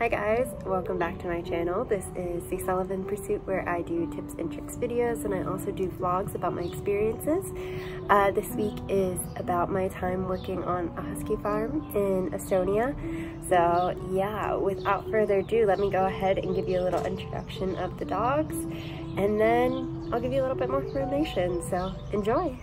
Hi guys, welcome back to my channel. This is the Sullivan Pursuit, where I do tips and tricks videos, and I also do vlogs about my experiences. This week is about my time working on a husky farm in Estonia. So yeah, without further ado, let me go ahead and give you a little introduction of the dogs, and then I'll give you a little bit more information, so enjoy!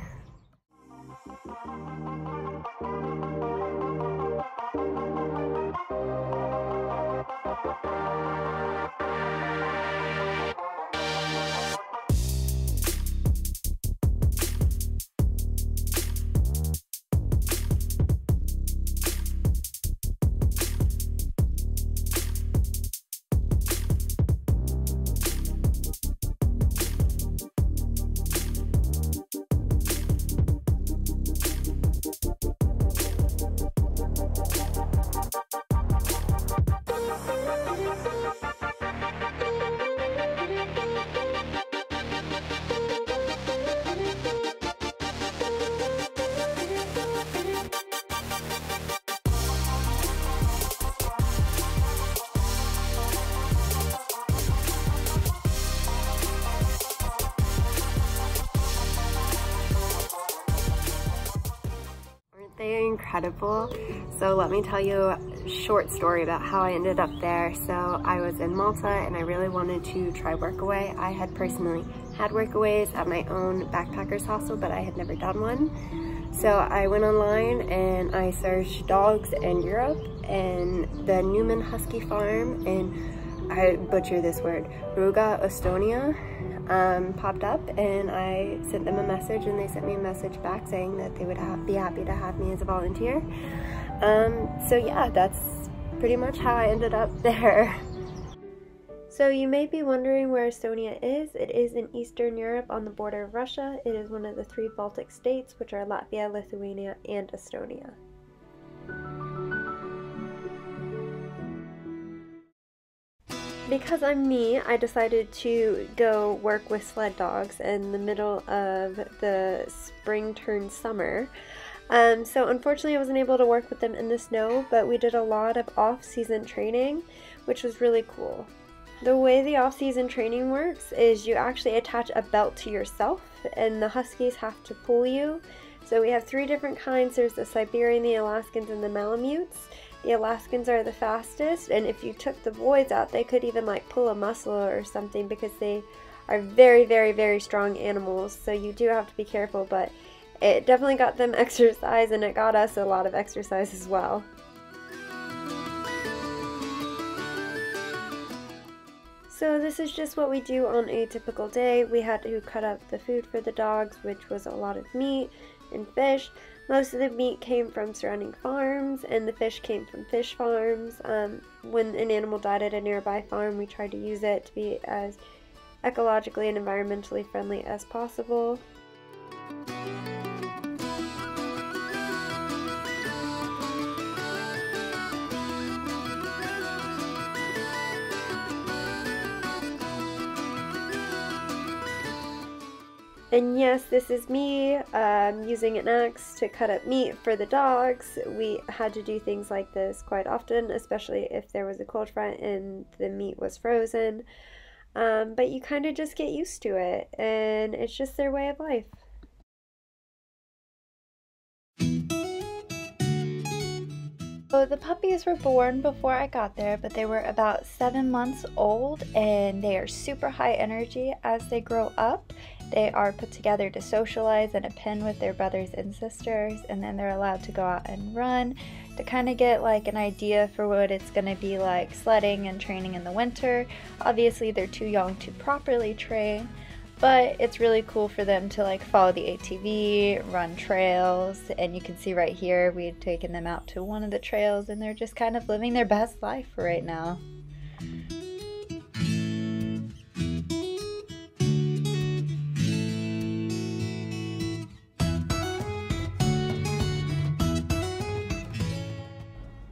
They're incredible. So let me tell you a short story about how I ended up there. So I was in Malta and I really wanted to try Workaway. I had personally had Workaways at my own backpacker's hostel, but I had never done one. So I went online and I searched dogs in Europe, and the Newman Husky Farm in, I butcher this word, Rural Estonia, popped up, and I sent them a message and they sent me a message back saying that they would be happy to have me as a volunteer. So yeah, that's pretty much how I ended up there. So you may be wondering where Estonia is. It is in Eastern Europe on the border of Russia. It is one of the 3 Baltic states, which are Latvia, Lithuania, and Estonia. Because I'm me, I decided to go work with sled dogs in the middle of the spring turned summer. So unfortunately I wasn't able to work with them in the snow, but we did a lot of off-season training, which was really cool. The way the off-season training works is you actually attach a belt to yourself, and the huskies have to pull you. So we have 3 different kinds. There's the Siberian, the Alaskans, and the Malamutes. The Alaskans are the fastest, and if you took the boys out, they could even like pull a muscle or something, because they are very, very, very strong animals. So you do have to be careful, but it definitely got them exercise, and it got us a lot of exercise as well. So this is just what we do on a typical day. We had to cut up the food for the dogs, which was a lot of meat and fish. Most of the meat came from surrounding farms, and the fish came from fish farms. When an animal died at a nearby farm, we tried to use it to be as ecologically and environmentally friendly as possible. And yes, this is me using an axe to cut up meat for the dogs. We had to do things like this quite often, especially if there was a cold front and the meat was frozen. But you kind of just get used to it, and it's just their way of life. So the puppies were born before I got there, but they were about 7 months old, and they are super high energy. As they grow up, they are put together to socialize in a pen with their brothers and sisters, and then they're allowed to go out and run to kind of get like an idea for what it's going to be like sledding and training in the winter. Obviously they're too young to properly train, but it's really cool for them to like follow the ATV, run trails, and you can see right here we had taken them out to one of the trails, and they're just kind of living their best life right now.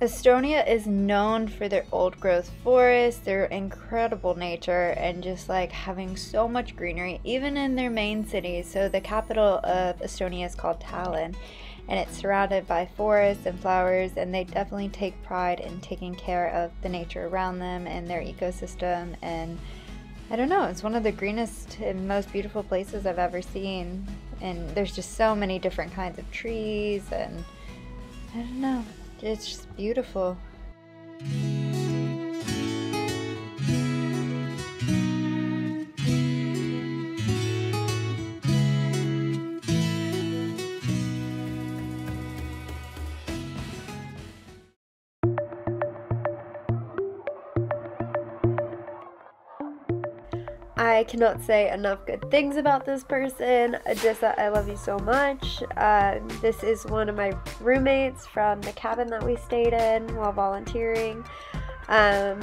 Estonia is known for their old growth forests, their incredible nature, and just like having so much greenery, even in their main city. So the capital of Estonia is called Tallinn, and it's surrounded by forests and flowers, and they definitely take pride in taking care of the nature around them and their ecosystem. And I don't know, it's one of the greenest and most beautiful places I've ever seen, and there's just so many different kinds of trees, and I don't know, it's just beautiful. I cannot say enough good things about this person. Adissa, I love you so much. This is one of my roommates from the cabin that we stayed in while volunteering. I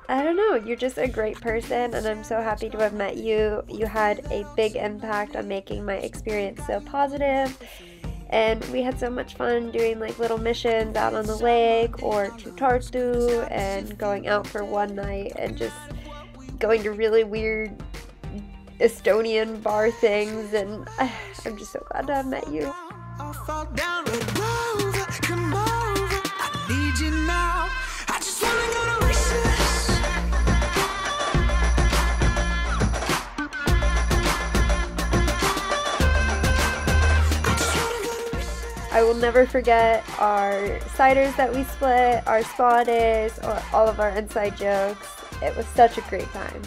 don't know, you're just a great person, and I'm so happy to have met you. You had a big impact on making my experience so positive, and we had so much fun doing like little missions out on the lake or to Tartu, and going out for one night and just going to really weird Estonian bar things, and I'm just so glad to have met you. I will never forget our ciders that we split, our spa days, or all of our inside jokes. It was such a great time.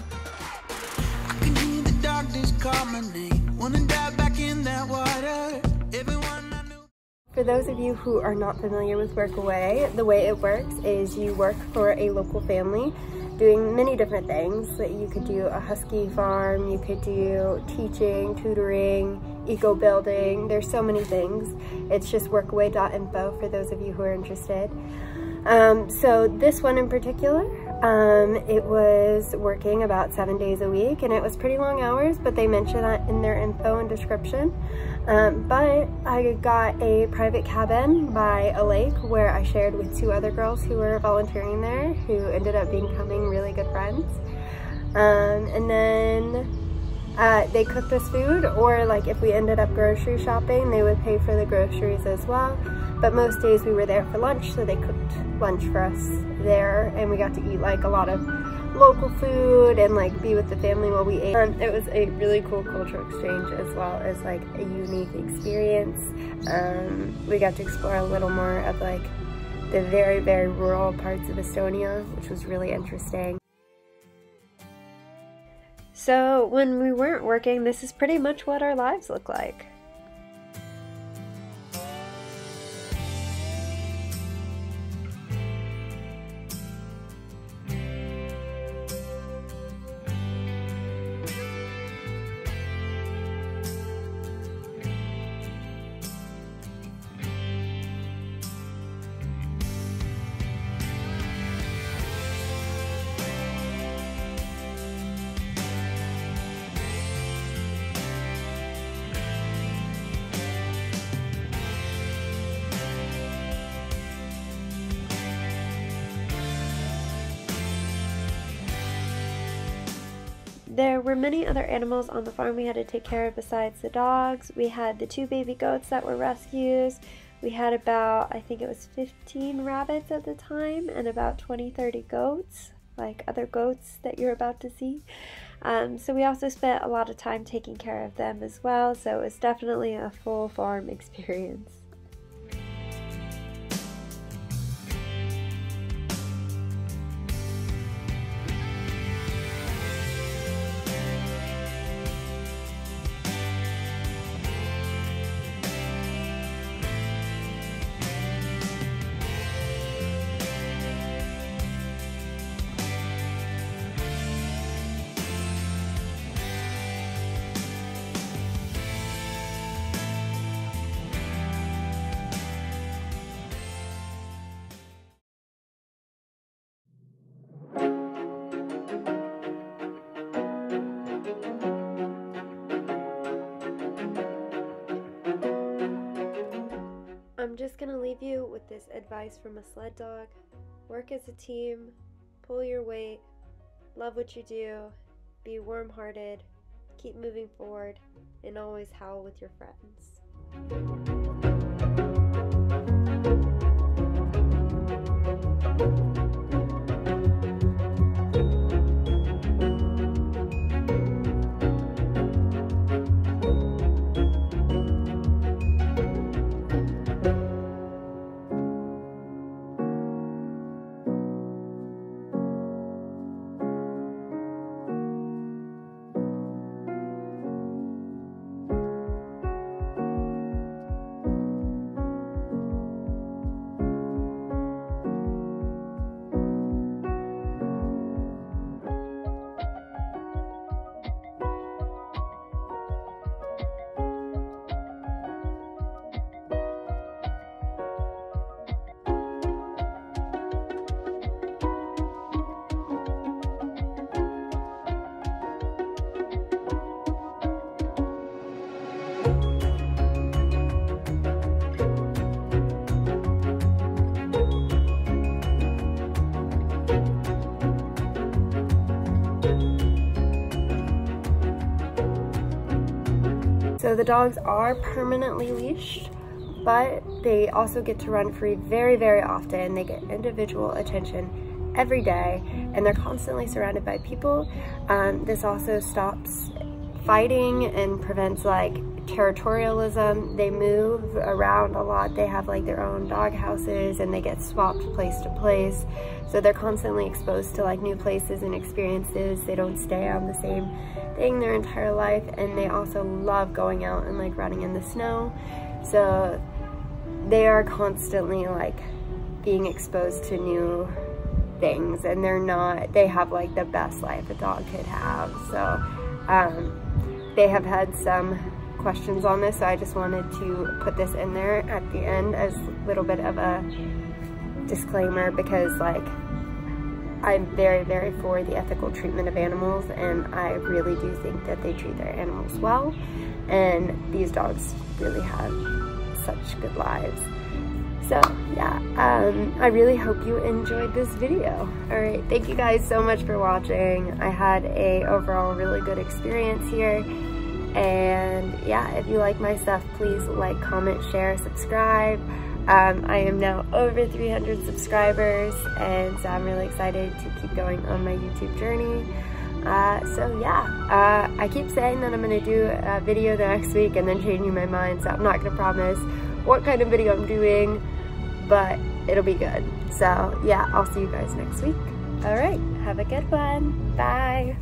For those of you who are not familiar with Workaway, the way it works is you work for a local family doing many different things. You could do a husky farm, you could do teaching, tutoring, eco building. There's so many things. It's just workaway.info for those of you who are interested. So this one in particular, it was working about 7 days a week, and it was pretty long hours, but they mentioned that in their info and description. But I got a private cabin by a lake where I shared with 2 other girls who were volunteering there, who ended up becoming really good friends. And then they cooked us food, or like if we ended up grocery shopping, they would pay for the groceries as well. But most days we were there for lunch, so they cooked lunch for us there, and we got to eat like a lot of local food and like be with the family while we ate. It was a really cool cultural exchange, as well as like a unique experience. We got to explore a little more of like the very, very rural parts of Estonia, which was really interesting. So when we weren't working, this is pretty much what our lives look like. There were many other animals on the farm we had to take care of besides the dogs. We had the 2 baby goats that were rescues. We had about, I think it was 15 rabbits at the time, and about 20-30 goats, like other goats that you're about to see. So we also spent a lot of time taking care of them as well, so it was definitely a full farm experience. I'm just gonna leave you with this advice from a sled dog. Work as a team, pull your weight, love what you do, be warm-hearted, keep moving forward, and always howl with your friends. So the dogs are permanently leashed, but they also get to run free very, very often. They get individual attention every day, and they're constantly surrounded by people. This also stops fighting and prevents like territorialism. They move around a lot. They have like their own dog houses, and they get swapped place to place. So they're constantly exposed to like new places and experiences. They don't stay on the same thing their entire life, and they also love going out and like running in the snow. So they are constantly like being exposed to new things, and they have like the best life a dog could have. So they have had some questions on this, so I just wanted to put this in there at the end as a little bit of a disclaimer, because like I'm very, very for the ethical treatment of animals, and I really do think that they treat their animals well, and these dogs really have such good lives. So yeah, I really hope you enjoyed this video. All right, thank you guys so much for watching. I had a overall really good experience here, and yeah, if you like my stuff, please like, comment, share, subscribe. I am now over 300 subscribers, and so I'm really excited to keep going on my YouTube journey. So yeah, I keep saying that I'm gonna do a video the next week and then changing my mind, so I'm not gonna promise what kind of video I'm doing, but it'll be good. So yeah, I'll see you guys next week. All right, have a good one. Bye.